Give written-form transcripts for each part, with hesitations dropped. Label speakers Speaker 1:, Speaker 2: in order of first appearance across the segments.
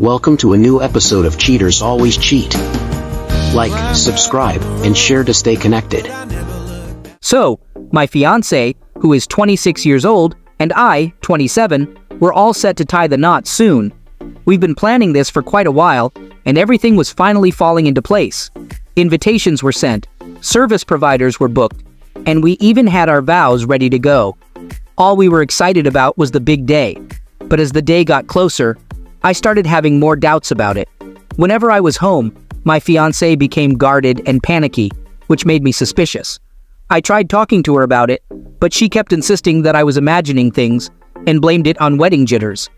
Speaker 1: Welcome to a new episode of Cheaters Always Cheat. Like, subscribe, and share to stay connected.
Speaker 2: So, my fiancé, who is 26 years old, and I, 27, we're all set to tie the knot soon. We've been planning this for quite a while, and everything was finally falling into place. Invitations were sent, service providers were booked, and we even had our vows ready to go. All we were excited about was the big day. But as the day got closer, I started having more doubts about it. Whenever I was home, my fiancé became guarded and panicky, which made me suspicious. I tried talking to her about it, but she kept insisting that I was imagining things and blamed it on wedding jitters.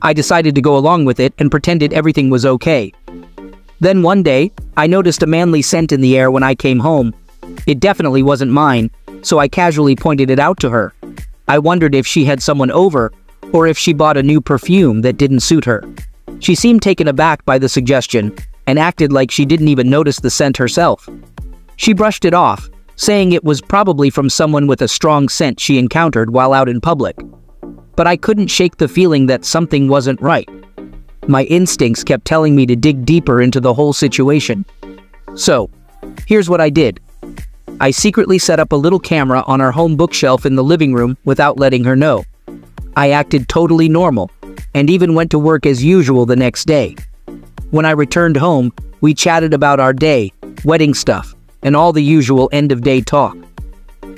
Speaker 2: I decided to go along with it and pretended everything was okay. Then one day, I noticed a manly scent in the air when I came home. It definitely wasn't mine, so I casually pointed it out to her. I wondered if she had someone over, or if she bought a new perfume that didn't suit her. She seemed taken aback by the suggestion, and acted like she didn't even notice the scent herself. She brushed it off, saying it was probably from someone with a strong scent she encountered while out in public. But I couldn't shake the feeling that something wasn't right. My instincts kept telling me to dig deeper into the whole situation. So, here's what I did. I secretly set up a little camera on our home bookshelf in the living room without letting her know. I acted totally normal, and even went to work as usual the next day. When I returned home, we chatted about our day, wedding stuff, and all the usual end-of-day talk.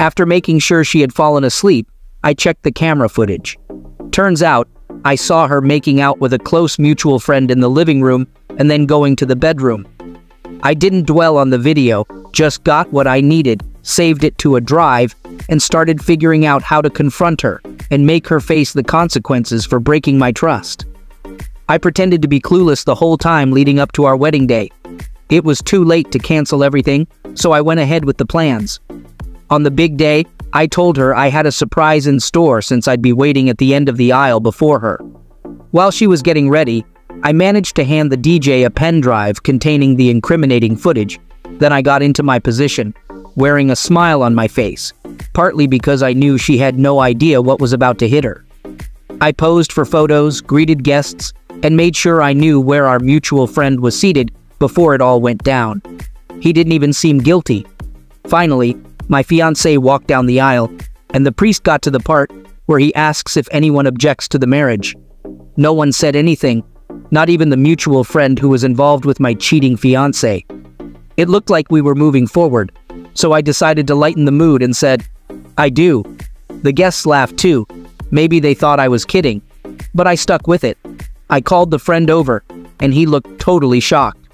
Speaker 2: After making sure she had fallen asleep, I checked the camera footage. Turns out, I saw her making out with a close mutual friend in the living room and then going to the bedroom. I didn't dwell on the video, just got what I needed, saved it to a drive, and started figuring out how to confront her and make her face the consequences for breaking my trust. I pretended to be clueless the whole time leading up to our wedding day. It was too late to cancel everything, so I went ahead with the plans. On the big day, I told her I had a surprise in store since I'd be waiting at the end of the aisle before her. While she was getting ready, I managed to hand the DJ a pen drive containing the incriminating footage. Then I got into my position, wearing a smile on my face, partly because I knew she had no idea what was about to hit her. I posed for photos, greeted guests, and made sure I knew where our mutual friend was seated before it all went down. He didn't even seem guilty. Finally, my fiancé walked down the aisle, and the priest got to the part where he asks if anyone objects to the marriage. No one said anything, not even the mutual friend who was involved with my cheating fiancé. It looked like we were moving forward, so I decided to lighten the mood and said, "I do." The guests laughed too. Maybe they thought I was kidding, but I stuck with it. I called the friend over, and he looked totally shocked.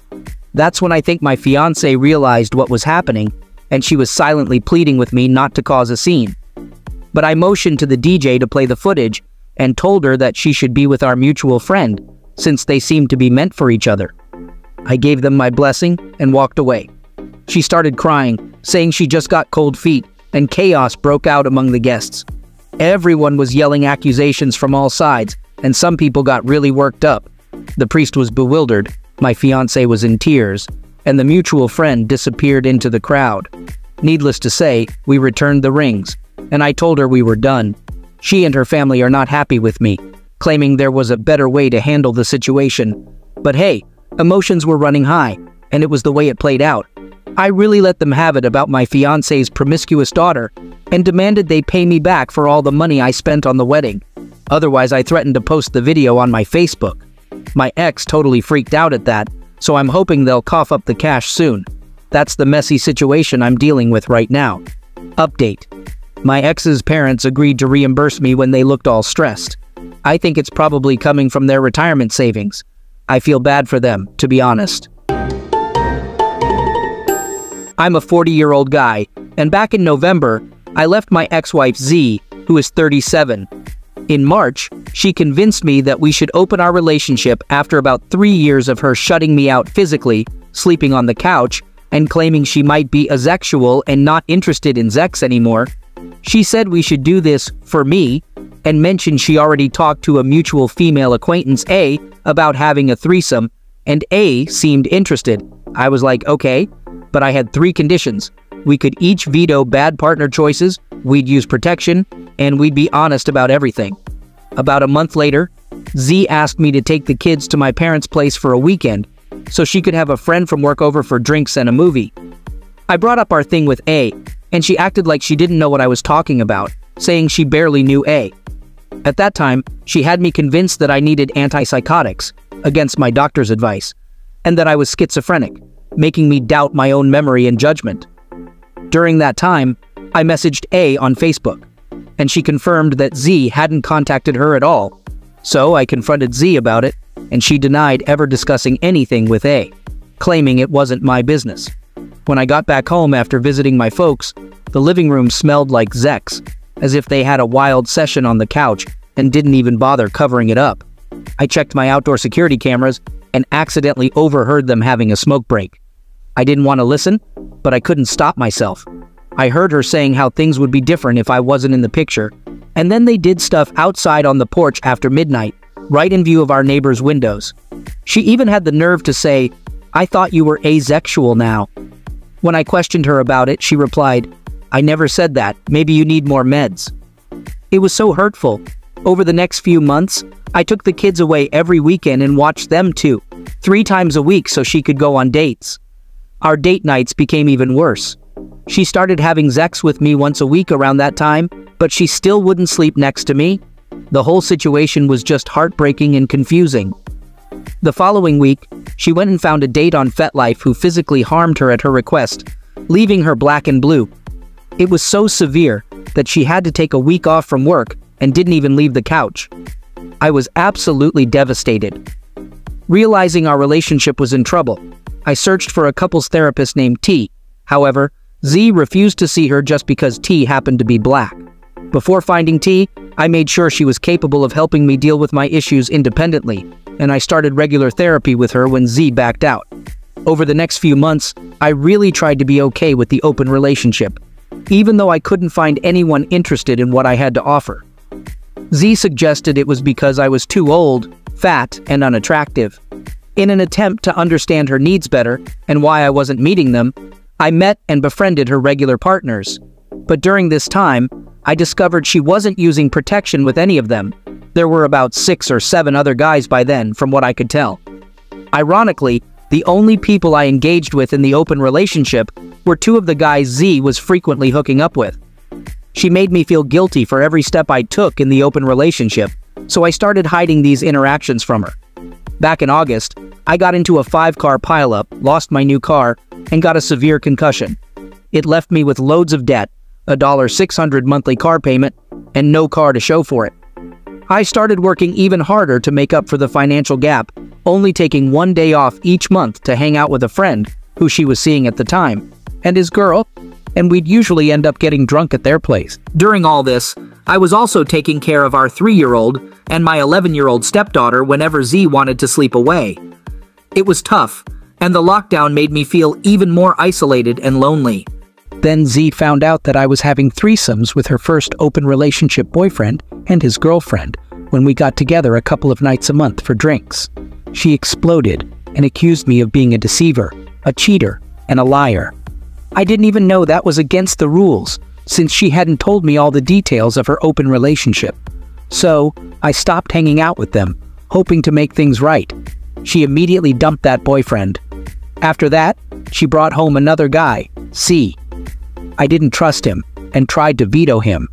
Speaker 2: That's when I think my fiancé realized what was happening, and she was silently pleading with me not to cause a scene. But I motioned to the DJ to play the footage, and told her that she should be with our mutual friend, since they seemed to be meant for each other. I gave them my blessing and walked away. She started crying, saying she just got cold feet, and chaos broke out among the guests. Everyone was yelling accusations from all sides, and some people got really worked up. The priest was bewildered, my fiancé was in tears, and the mutual friend disappeared into the crowd. Needless to say, we returned the rings, and I told her we were done. She and her family are not happy with me, claiming there was a better way to handle the situation. But hey, emotions were running high, and it was the way it played out. I really let them have it about my fiancé's promiscuous daughter, and demanded they pay me back for all the money I spent on the wedding. Otherwise, I threatened to post the video on my Facebook. My ex totally freaked out at that, so I'm hoping they'll cough up the cash soon. That's the messy situation I'm dealing with right now. Update. My ex's parents agreed to reimburse me when they looked all stressed. I think it's probably coming from their retirement savings. I feel bad for them, to be honest. I'm a 40-year-old guy, and back in November, I left my ex-wife Z, who is 37. In March, she convinced me that we should open our relationship after about 3 years of her shutting me out physically, sleeping on the couch, and claiming she might be asexual and not interested in sex anymore. She said we should do this for me, and mentioned she already talked to a mutual female acquaintance A about having a threesome, and A seemed interested. I was like, okay, but I had 3 conditions. We could each veto bad partner choices, we'd use protection, and we'd be honest about everything. About a month later, Z asked me to take the kids to my parents' place for a weekend, so she could have a friend from work over for drinks and a movie. I brought up our thing with A, and she acted like she didn't know what I was talking about, saying she barely knew A. At that time, she had me convinced that I needed antipsychotics, against my doctor's advice, and that I was schizophrenic, making me doubt my own memory and judgment. During that time, I messaged A on Facebook, and she confirmed that Z hadn't contacted her at all. So I confronted Z about it, and she denied ever discussing anything with A, claiming it wasn't my business. When I got back home after visiting my folks, the living room smelled like Zex, as if they had a wild session on the couch and didn't even bother covering it up. I checked my outdoor security cameras and accidentally overheard them having a smoke break. I didn't want to listen, but I couldn't stop myself. I heard her saying how things would be different if I wasn't in the picture, and then they did stuff outside on the porch after midnight, right in view of our neighbor's windows. She even had the nerve to say, "I thought you were asexual now." When I questioned her about it, she replied, "I never said that, maybe you need more meds." It was so hurtful. Over the next few months, I took the kids away every weekend and watched them too, 3 times a week so she could go on dates. Our date nights became even worse. She started having sex with me once a week around that time, but she still wouldn't sleep next to me. The whole situation was just heartbreaking and confusing. The following week, she went and found a date on FetLife who physically harmed her at her request, leaving her black and blue. It was so severe that she had to take a week off from work and didn't even leave the couch. I was absolutely devastated. Realizing our relationship was in trouble, I searched for a couples therapist named T. However, Z refused to see her just because T happened to be black. Before finding T, I made sure she was capable of helping me deal with my issues independently, and I started regular therapy with her when Z backed out. Over the next few months, I really tried to be okay with the open relationship, even though I couldn't find anyone interested in what I had to offer. Z suggested it was because I was too old, fat, and unattractive. In an attempt to understand her needs better and why I wasn't meeting them, I met and befriended her regular partners. But during this time, I discovered she wasn't using protection with any of them. There were about 6 or 7 other guys by then, from what I could tell. Ironically, the only people I engaged with in the open relationship were 2 of the guys Z was frequently hooking up with. She made me feel guilty for every step I took in the open relationship, so I started hiding these interactions from her. Back in August, I got into a 5-car pileup, lost my new car, and got a severe concussion. It left me with loads of debt, a $600 monthly car payment, and no car to show for it. I started working even harder to make up for the financial gap, only taking 1 day off each month to hang out with a friend, who she was seeing at the time, and his girl, and we'd usually end up getting drunk at their place. During all this, I was also taking care of our 3-year-old and my 11-year-old stepdaughter whenever Z wanted to sleep away. It was tough, and the lockdown made me feel even more isolated and lonely. Then Z found out that I was having threesomes with her first open relationship boyfriend and his girlfriend when we got together a couple of nights a month for drinks. She exploded and accused me of being a deceiver, a cheater, and a liar. I didn't even know that was against the rules, since she hadn't told me all the details of her open relationship. So, I stopped hanging out with them, hoping to make things right. She immediately dumped that boyfriend. After that, she brought home another guy, C. I didn't trust him, and tried to veto him.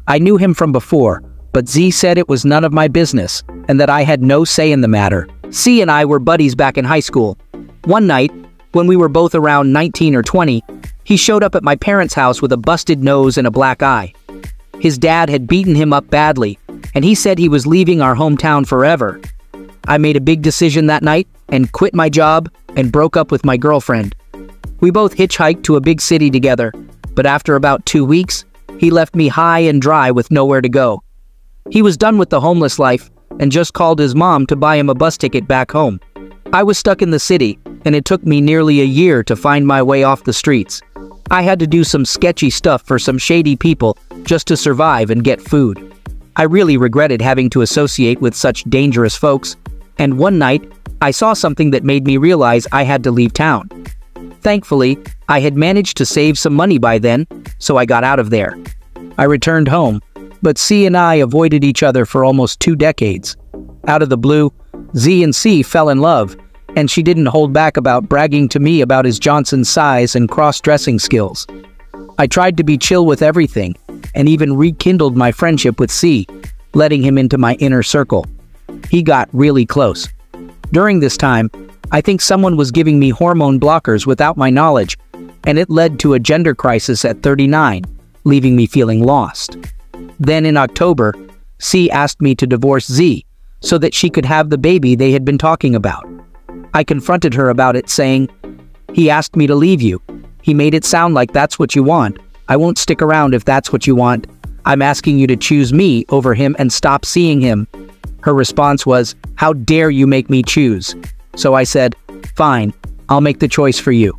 Speaker 2: I knew him from before, but Z said it was none of my business, and that I had no say in the matter. C and I were buddies back in high school. One night, when we were both around 19 or 20, he showed up at my parents' house with a busted nose and a black eye. His dad had beaten him up badly, and he said he was leaving our hometown forever. I made a big decision that night and quit my job and broke up with my girlfriend. We both hitchhiked to a big city together, but after about 2 weeks, he left me high and dry with nowhere to go. He was done with the homeless life and just called his mom to buy him a bus ticket back home. I was stuck in the city, and it took me nearly a year to find my way off the streets. I had to do some sketchy stuff for some shady people just to survive and get food. I really regretted having to associate with such dangerous folks, and one night, I saw something that made me realize I had to leave town. Thankfully, I had managed to save some money by then, so I got out of there. I returned home, but C and I avoided each other for almost 2 decades. Out of the blue, Z and C fell in love, and she didn't hold back about bragging to me about his Johnson's size and cross-dressing skills. I tried to be chill with everything, and even rekindled my friendship with C, letting him into my inner circle. He got really close. During this time, I think someone was giving me hormone blockers without my knowledge, and it led to a gender crisis at 39, leaving me feeling lost. Then in October, C asked me to divorce Z, so that she could have the baby they had been talking about. I confronted her about it, saying, "He asked me to leave you. He made it sound like that's what you want. I won't stick around if that's what you want. I'm asking you to choose me over him and stop seeing him." Her response was, "How dare you make me choose?" So I said, "Fine, I'll make the choice for you."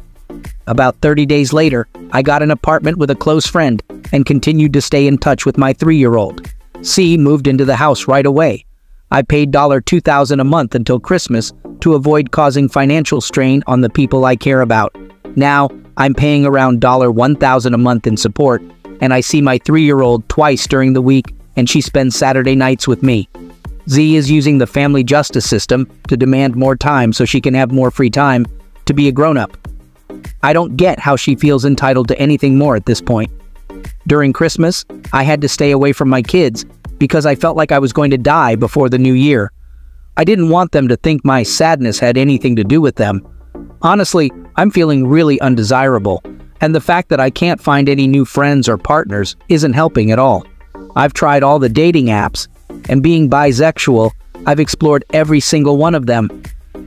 Speaker 2: About 30 days later, I got an apartment with a close friend and continued to stay in touch with my 3-year-old. C moved into the house right away. I paid $2,000 a month until Christmas to avoid causing financial strain on the people I care about. Now, I'm paying around $1,000 a month in support, and I see my 3-year-old twice during the week, and she spends Saturday nights with me. Z is using the family justice system to demand more time so she can have more free time to be a grown-up. I don't get how she feels entitled to anything more at this point. During Christmas, I had to stay away from my kids because I felt like I was going to die before the new year. I didn't want them to think my sadness had anything to do with them. Honestly, I'm feeling really undesirable, and the fact that I can't find any new friends or partners isn't helping at all. I've tried all the dating apps, and being bisexual, I've explored every single one of them,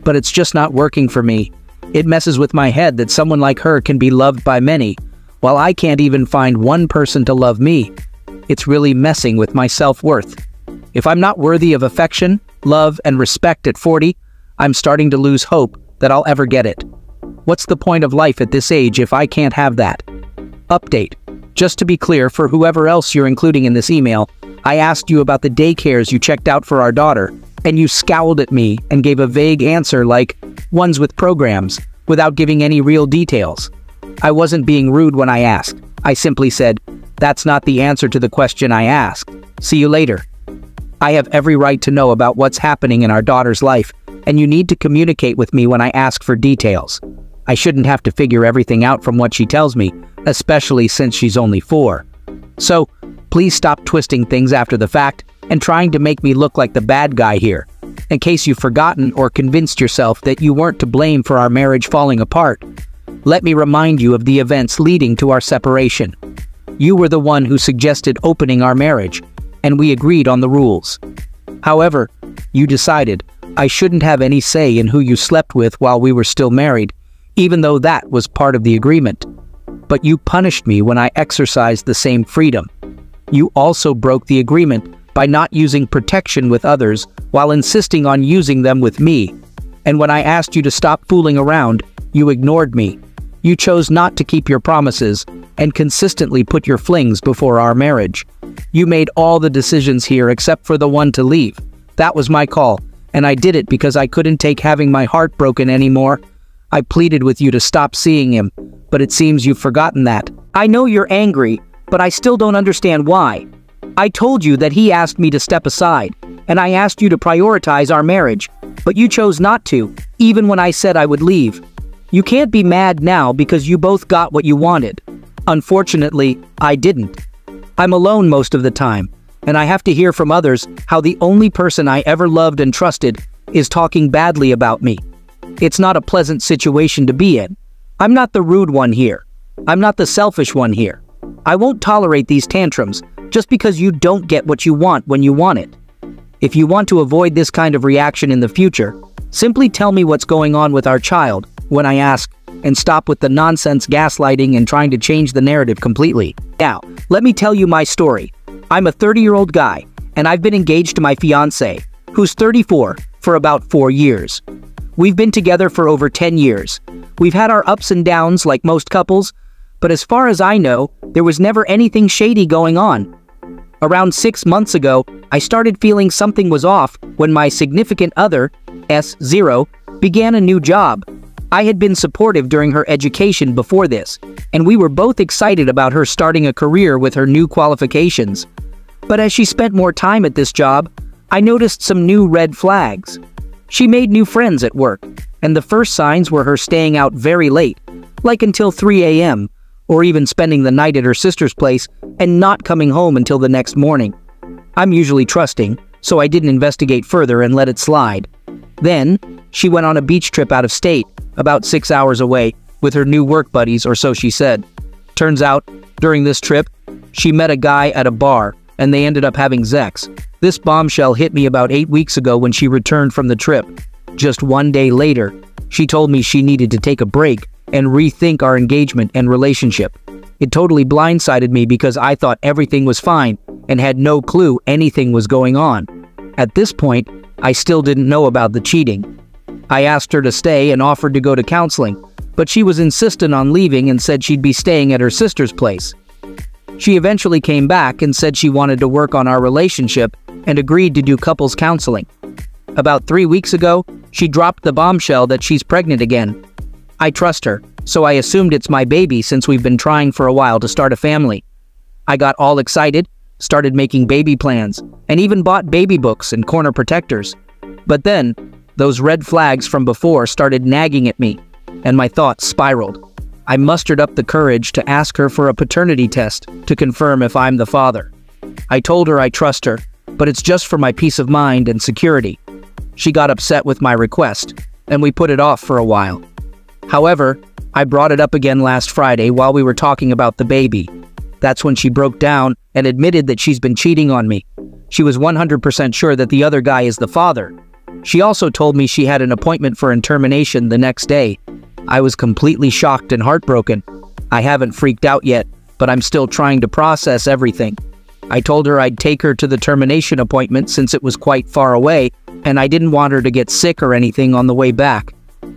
Speaker 2: but it's just not working for me. It messes with my head that someone like her can be loved by many, while I can't even find one person to love me. It's really messing with my self-worth. If I'm not worthy of affection, love, and respect at 40, I'm starting to lose hope that I'll ever get it. What's the point of life at this age if I can't have that? Update. Just to be clear, for whoever else you're including in this email, I asked you about the daycares you checked out for our daughter, and you scowled at me and gave a vague answer like, "Ones with programs," without giving any real details. I wasn't being rude when I asked. I simply said, "That's not the answer to the question I asked. See you later." I have every right to know about what's happening in our daughter's life, and you need to communicate with me when I ask for details. I shouldn't have to figure everything out from what she tells me, especially since she's only 4. So, please stop twisting things after the fact and trying to make me look like the bad guy here, in case you've forgotten or convinced yourself that you weren't to blame for our marriage falling apart. Let me remind you of the events leading to our separation. You were the one who suggested opening our marriage, and we agreed on the rules. However, you decided I shouldn't have any say in who you slept with while we were still married, even though that was part of the agreement. But you punished me when I exercised the same freedom. You also broke the agreement by not using protection with others while insisting on using them with me. And when I asked you to stop fooling around, you ignored me. You chose not to keep your promises and consistently put your flings before our marriage. You made all the decisions here except for the one to leave. That was my call, and I did it because I couldn't take having my heart broken anymore. I pleaded with you to stop seeing him, but it seems you've forgotten that. I know you're angry, but I still don't understand why. I told you that he asked me to step aside, and I asked you to prioritize our marriage, but you chose not to, even when I said I would leave. You can't be mad now because you both got what you wanted. Unfortunately, I didn't. I'm alone most of the time, and I have to hear from others how the only person I ever loved and trusted is talking badly about me. It's not a pleasant situation to be in. I'm not the rude one here. I'm not the selfish one here. I won't tolerate these tantrums just because you don't get what you want when you want it. If you want to avoid this kind of reaction in the future, simply tell me what's going on with our child when I ask, and stop with the nonsense gaslighting and trying to change the narrative completely. Now, let me tell you my story. I'm a 30-year-old guy, and I've been engaged to my fiancée, who's 34, for about 4 years. We've been together for over 10 years. We've had our ups and downs like most couples, but as far as I know, there was never anything shady going on. Around 6 months ago, I started feeling something was off when my significant other, S0, began a new job. I had been supportive during her education before this, and we were both excited about her starting a career with her new qualifications. But as she spent more time at this job, I noticed some new red flags. She made new friends at work, and the first signs were her staying out very late, like until 3 a.m., or even spending the night at her sister's place and not coming home until the next morning. I'm usually trusting, so I didn't investigate further and let it slide. Then, she went on a beach trip out of state, about 6 hours away, with her new work buddies, or so she said. Turns out, during this trip, she met a guy at a bar, and they ended up having sex. This bombshell hit me about 8 weeks ago when she returned from the trip. Just 1 day later, she told me she needed to take a break and rethink our engagement and relationship. It totally blindsided me because I thought everything was fine and had no clue anything was going on. At this point, I still didn't know about the cheating. I asked her to stay and offered to go to counseling, but she was insistent on leaving and said she'd be staying at her sister's place. She eventually came back and said she wanted to work on our relationship and agreed to do couples counseling. About 3 weeks ago, she dropped the bombshell that she's pregnant again. I trust her, so I assumed it's my baby since we've been trying for a while to start a family. I got all excited, started making baby plans, and even bought baby books and corner protectors. But then, those red flags from before started nagging at me, and my thoughts spiraled. I mustered up the courage to ask her for a paternity test to confirm if I'm the father. I told her I trust her, but it's just for my peace of mind and security. She got upset with my request, and we put it off for a while. However, I brought it up again last Friday while we were talking about the baby. That's when she broke down and admitted that she's been cheating on me. She was 100% sure that the other guy is the father. She also told me she had an appointment for termination the next day. I was completely shocked and heartbroken. I haven't freaked out yet, but I'm still trying to process everything. I told her I'd take her to the termination appointment since it was quite far away, and I didn't want her to get sick or anything on the way back.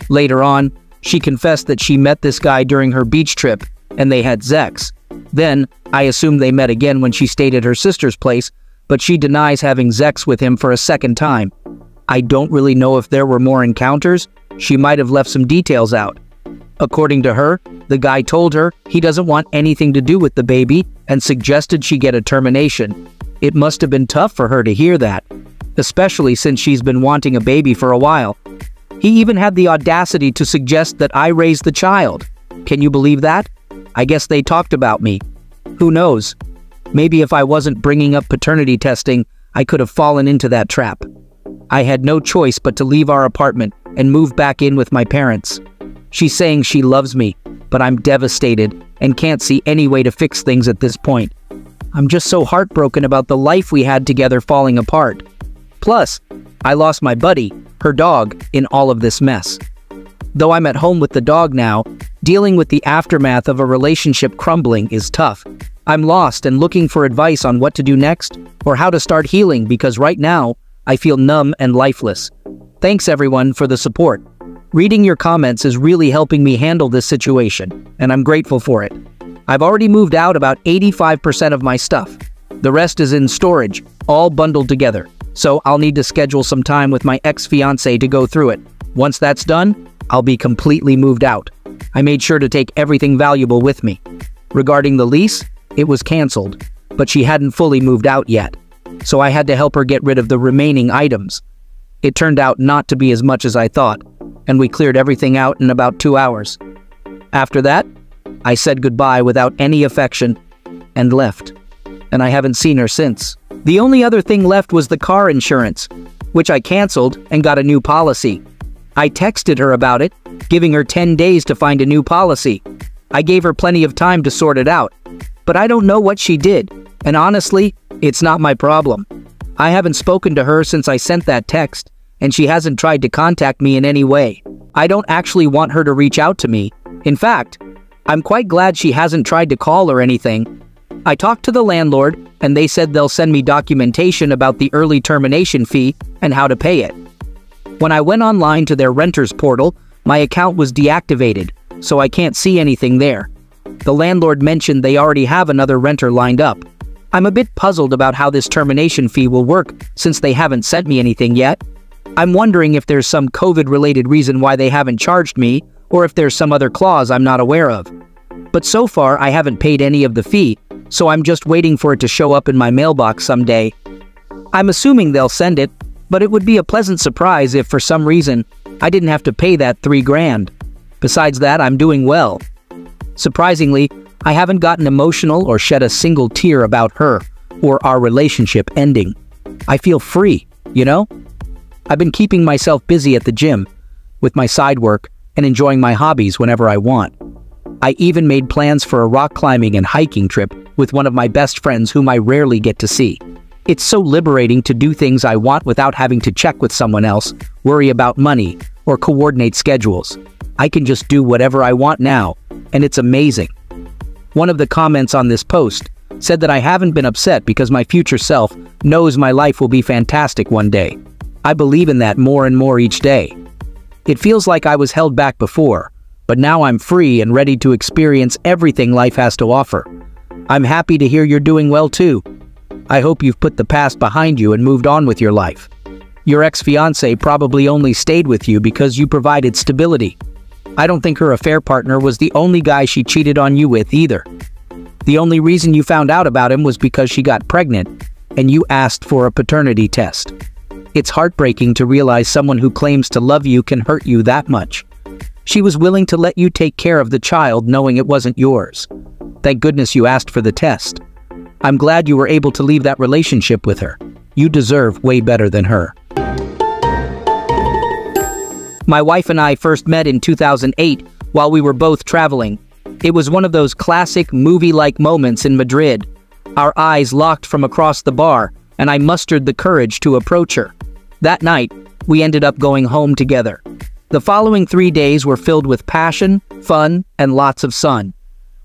Speaker 2: Later on, she confessed that she met this guy during her beach trip, and they had sex. Then, I assumed they met again when she stayed at her sister's place, but she denies having sex with him for a second time. I don't really know if there were more encounters. She might have left some details out. According to her, the guy told her he doesn't want anything to do with the baby and suggested she get a termination. It must have been tough for her to hear that, especially since she's been wanting a baby for a while. He even had the audacity to suggest that I raise the child. Can you believe that? I guess they talked about me. Who knows? Maybe if I wasn't bringing up paternity testing, I could have fallen into that trap. I had no choice but to leave our apartment and move back in with my parents. She's saying she loves me, but I'm devastated and can't see any way to fix things at this point. I'm just so heartbroken about the life we had together falling apart. Plus, I lost my buddy, her dog, in all of this mess. Though I'm at home with the dog now, dealing with the aftermath of a relationship crumbling is tough. I'm lost and looking for advice on what to do next or how to start healing because right now, I feel numb and lifeless. Thanks everyone for the support. Reading your comments is really helping me handle this situation, and I'm grateful for it. I've already moved out about 85% of my stuff. The rest is in storage, all bundled together, so I'll need to schedule some time with my ex-fiancé to go through it. Once that's done, I'll be completely moved out. I made sure to take everything valuable with me. Regarding the lease, it was canceled, but she hadn't fully moved out yet, so I had to help her get rid of the remaining items. It turned out not to be as much as I thought, and we cleared everything out in about 2 hours. After that, I said goodbye without any affection and left, and I haven't seen her since. The only other thing left was the car insurance, which I canceled and got a new policy. I texted her about it, giving her 10 days to find a new policy. I gave her plenty of time to sort it out, but I don't know what she did, and honestly, it's not my problem. I haven't spoken to her since I sent that text, and she hasn't tried to contact me in any way. I don't actually want her to reach out to me. In fact, I'm quite glad she hasn't tried to call or anything. I talked to the landlord, and they said they'll send me documentation about the early termination fee and how to pay it. When I went online to their renter's portal, my account was deactivated, so I can't see anything there. The landlord mentioned they already have another renter lined up. I'm a bit puzzled about how this termination fee will work since they haven't sent me anything yet. I'm wondering if there's some COVID-related reason why they haven't charged me, or if there's some other clause I'm not aware of. But so far, I haven't paid any of the fee, so I'm just waiting for it to show up in my mailbox someday. I'm assuming they'll send it, but it would be a pleasant surprise if for some reason I didn't have to pay that $3,000. Besides that, I'm doing well. Surprisingly, I haven't gotten emotional or shed a single tear about her or our relationship ending. I feel free, you know? I've been keeping myself busy at the gym, with my side work, and enjoying my hobbies whenever I want. I even made plans for a rock climbing and hiking trip with one of my best friends whom I rarely get to see. It's so liberating to do things I want without having to check with someone else, worry about money, or coordinate schedules. I can just do whatever I want now, and it's amazing. One of the comments on this post said that I haven't been upset because my future self knows my life will be fantastic one day. I believe in that more and more each day. It feels like I was held back before, but now I'm free and ready to experience everything life has to offer. I'm happy to hear you're doing well too. I hope you've put the past behind you and moved on with your life. Your ex-fiancé probably only stayed with you because you provided stability. I don't think her affair partner was the only guy she cheated on you with either. The only reason you found out about him was because she got pregnant and you asked for a paternity test. It's heartbreaking to realize someone who claims to love you can hurt you that much. She was willing to let you take care of the child knowing it wasn't yours. Thank goodness you asked for the test. I'm glad you were able to leave that relationship with her. You deserve way better than her. My wife and I first met in 2008 while we were both traveling. It was one of those classic movie-like moments in Madrid. Our eyes locked from across the bar, and I mustered the courage to approach her. That night, we ended up going home together. The following 3 days were filled with passion, fun, and lots of sun.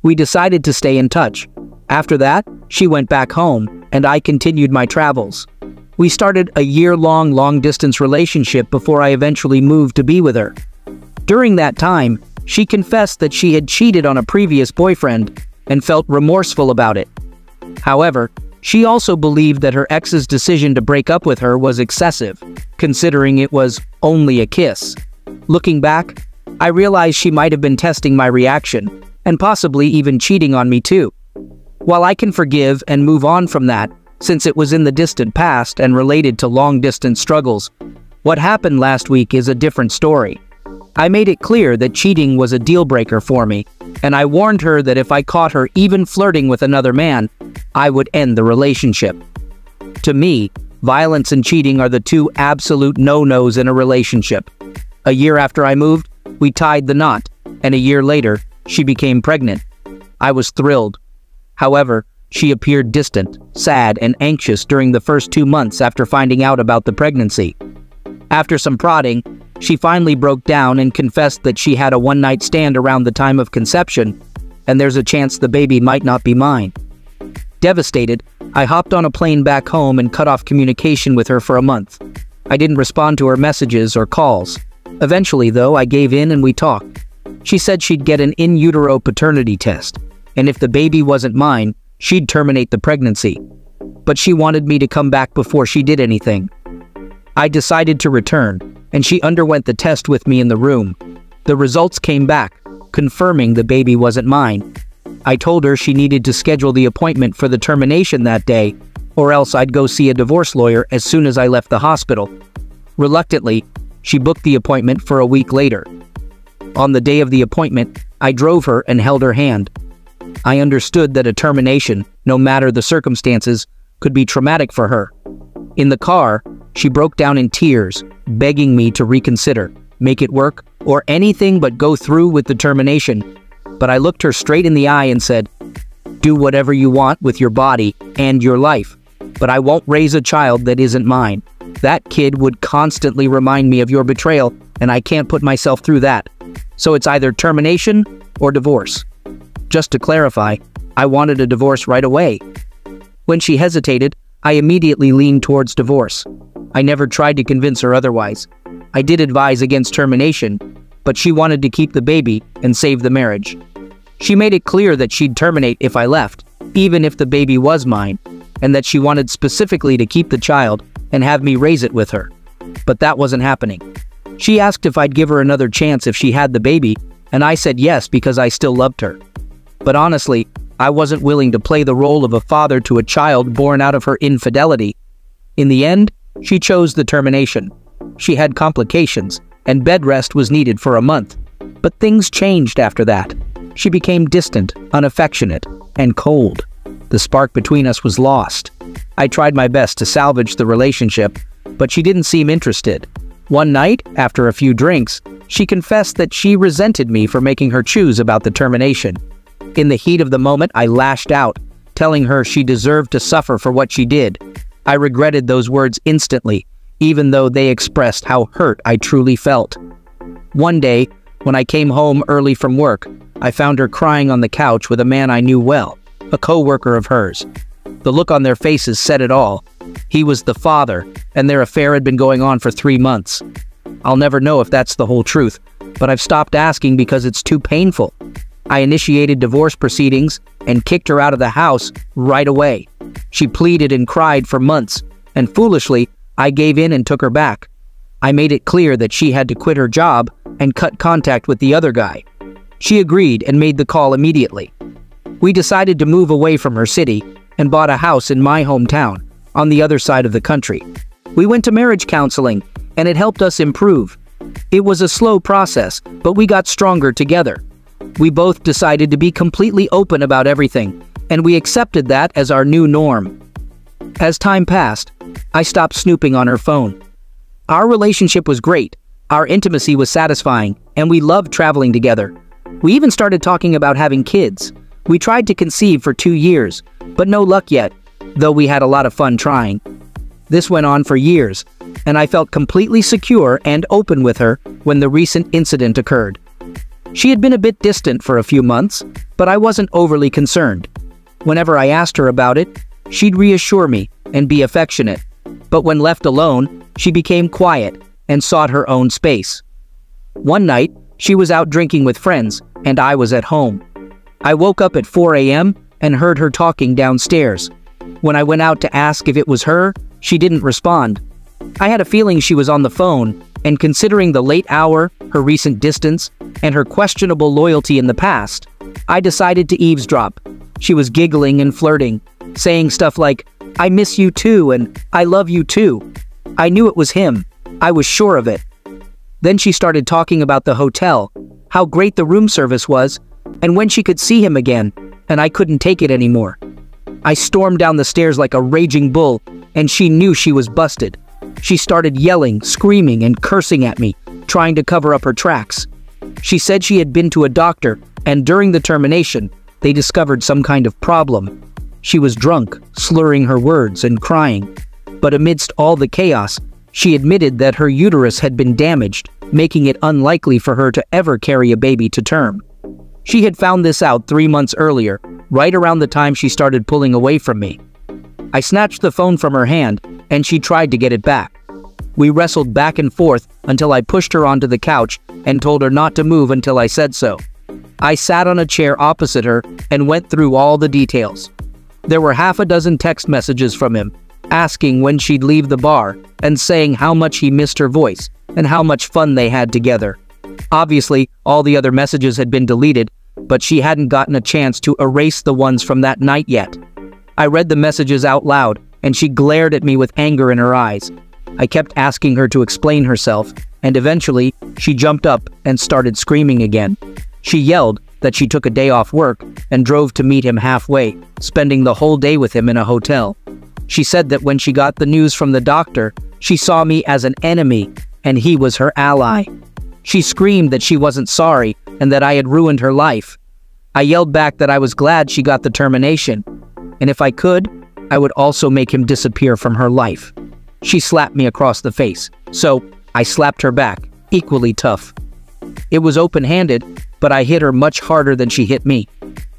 Speaker 2: We decided to stay in touch. After that, she went back home, and I continued my travels. We started a year-long long-distance relationship before I eventually moved to be with her. During that time, she confessed that she had cheated on a previous boyfriend and felt remorseful about it. However, she also believed that her ex's decision to break up with her was excessive, considering it was only a kiss. Looking back, I realized she might have been testing my reaction, and possibly even cheating on me too. While I can forgive and move on from that, since it was in the distant past and related to long-distance struggles, what happened last week is a different story. I made it clear that cheating was a deal-breaker for me, and I warned her that if I caught her even flirting with another man, I would end the relationship. To me, violence and cheating are the two absolute no-nos in a relationship. A year after I moved, we tied the knot, and a year later, she became pregnant. I was thrilled. However, she appeared distant, sad, and anxious during the first 2 months after finding out about the pregnancy. After some prodding, she finally broke down and confessed that she had a one-night stand around the time of conception, and there's a chance the baby might not be mine. Devastated, I hopped on a plane back home and cut off communication with her for a month. I didn't respond to her messages or calls. Eventually, though, I gave in and we talked. She said she'd get an in utero paternity test, and if the baby wasn't mine, she'd terminate the pregnancy. But she wanted me to come back before she did anything. I decided to return, and she underwent the test with me in the room. The results came back, confirming the baby wasn't mine. I told her she needed to schedule the appointment for the termination that day, or else I'd go see a divorce lawyer as soon as I left the hospital. Reluctantly, she booked the appointment for a week later. On the day of the appointment, I drove her and held her hand. I understood that a termination, no matter the circumstances, could be traumatic for her. In the car, she broke down in tears, begging me to reconsider, make it work, or anything but go through with the termination. But I looked her straight in the eye and said, "Do whatever you want with your body and your life, but I won't raise a child that isn't mine. That kid would constantly remind me of your betrayal, and I can't put myself through that. So it's either termination or divorce." Just to clarify, I wanted a divorce right away. When she hesitated, I immediately leaned towards divorce. I never tried to convince her otherwise. I did advise against termination, but she wanted to keep the baby and save the marriage. She made it clear that she'd terminate if I left, even if the baby was mine, and that she wanted specifically to keep the child and have me raise it with her. But that wasn't happening. She asked if I'd give her another chance if she had the baby, and I said yes because I still loved her. But honestly, I wasn't willing to play the role of a father to a child born out of her infidelity. In the end, she chose the termination. She had complications, and bed rest was needed for a month. But things changed after that. She became distant, unaffectionate, and cold. The spark between us was lost. I tried my best to salvage the relationship, but she didn't seem interested. One night, after a few drinks, she confessed that she resented me for making her choose about the termination. In the heat of the moment, I lashed out, telling her she deserved to suffer for what she did. I regretted those words instantly, even though they expressed how hurt I truly felt. One day, when I came home early from work, I found her crying on the couch with a man I knew well, a co-worker of hers. The look on their faces said it all. He was the father, and their affair had been going on for 3 months. I'll never know if that's the whole truth, but I've stopped asking because it's too painful. I initiated divorce proceedings and kicked her out of the house right away. She pleaded and cried for months, and foolishly, I gave in and took her back. I made it clear that she had to quit her job and cut contact with the other guy. She agreed and made the call immediately. We decided to move away from her city and bought a house in my hometown, on the other side of the country. We went to marriage counseling, and it helped us improve. It was a slow process, but we got stronger together. We both decided to be completely open about everything, and we accepted that as our new norm. As time passed, I stopped snooping on her phone. Our relationship was great, our intimacy was satisfying, and we loved traveling together. We even started talking about having kids. We tried to conceive for 2 years, but no luck yet, though we had a lot of fun trying. This went on for years, and I felt completely secure and open with her when the recent incident occurred. She had been a bit distant for a few months, but I wasn't overly concerned. Whenever I asked her about it, she'd reassure me and be affectionate. But when left alone, she became quiet and sought her own space. One night, she was out drinking with friends, and I was at home. I woke up at 4 a.m. and heard her talking downstairs. When I went out to ask if it was her, she didn't respond. I had a feeling she was on the phone, and considering the late hour, her recent distance, and her questionable loyalty in the past, I decided to eavesdrop. She was giggling and flirting, saying stuff like, "I miss you too," and "I love you too." I knew it was him. I was sure of it. Then she started talking about the hotel, how great the room service was, and when she could see him again, and I couldn't take it anymore. I stormed down the stairs like a raging bull, and she knew she was busted. She started yelling, screaming, and cursing at me, trying to cover up her tracks. She said she had been to a doctor, and during the termination, they discovered some kind of problem. She was drunk, slurring her words and crying. But amidst all the chaos, she admitted that her uterus had been damaged, making it unlikely for her to ever carry a baby to term. She had found this out 3 months earlier, right around the time she started pulling away from me. I snatched the phone from her hand, and she tried to get it back. We wrestled back and forth until I pushed her onto the couch and told her not to move until I said so. I sat on a chair opposite her and went through all the details. There were half a dozen text messages from him, asking when she'd leave the bar and saying how much he missed her voice and how much fun they had together. Obviously, all the other messages had been deleted, but she hadn't gotten a chance to erase the ones from that night yet. I read the messages out loud, and she glared at me with anger in her eyes. I kept asking her to explain herself, and eventually, she jumped up and started screaming again. She yelled that she took a day off work and drove to meet him halfway, spending the whole day with him in a hotel. She said that when she got the news from the doctor, she saw me as an enemy, and he was her ally. She screamed that she wasn't sorry and that I had ruined her life. I yelled back that I was glad she got the termination, and if I could, I would also make him disappear from her life. She slapped me across the face, so I slapped her back, equally tough. It was open-handed, but I hit her much harder than she hit me.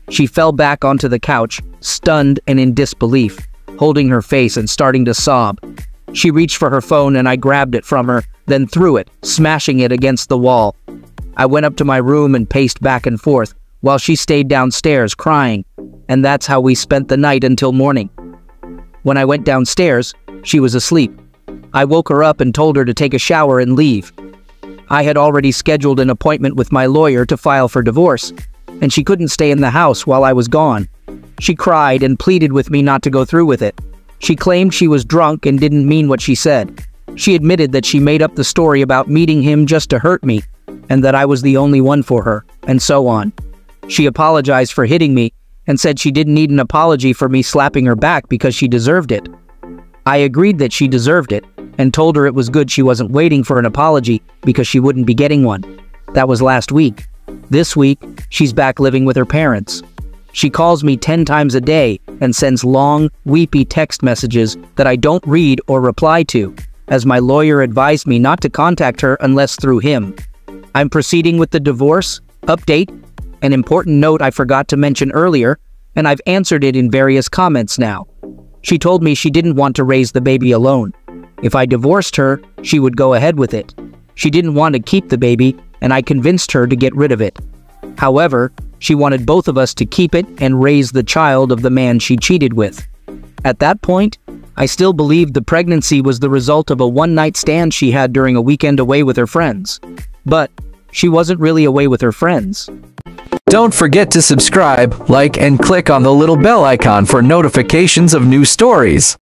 Speaker 2: She fell back onto the couch, stunned and in disbelief, holding her face and starting to sob. She reached for her phone and I grabbed it from her, then threw it, smashing it against the wall. I went up to my room and paced back and forth, while she stayed downstairs crying, and that's how we spent the night until morning. When I went downstairs, she was asleep. I woke her up and told her to take a shower and leave. I had already scheduled an appointment with my lawyer to file for divorce, and she couldn't stay in the house while I was gone. She cried and pleaded with me not to go through with it. She claimed she was drunk and didn't mean what she said. She admitted that she made up the story about meeting him just to hurt me, and that I was the only one for her, and so on. She apologized for hitting me, and said she didn't need an apology for me slapping her back because she deserved it. I agreed that she deserved it, and told her it was good she wasn't waiting for an apology because she wouldn't be getting one. That was last week. This week, she's back living with her parents. She calls me 10 times a day and sends long, weepy text messages that I don't read or reply to, as my lawyer advised me not to contact her unless through him. I'm proceeding with the divorce. Update. An important note I forgot to mention earlier, and I've answered it in various comments now. She told me she didn't want to raise the baby alone. If I divorced her, she would go ahead with it. She didn't want to keep the baby, and I convinced her to get rid of it. However, she wanted both of us to keep it and raise the child of the man she cheated with. At that point, I still believed the pregnancy was the result of a one-night stand she had during a weekend away with her friends. But she wasn't really away with her friends.
Speaker 3: Don't forget to subscribe, like, and click on the little bell icon for notifications of new stories.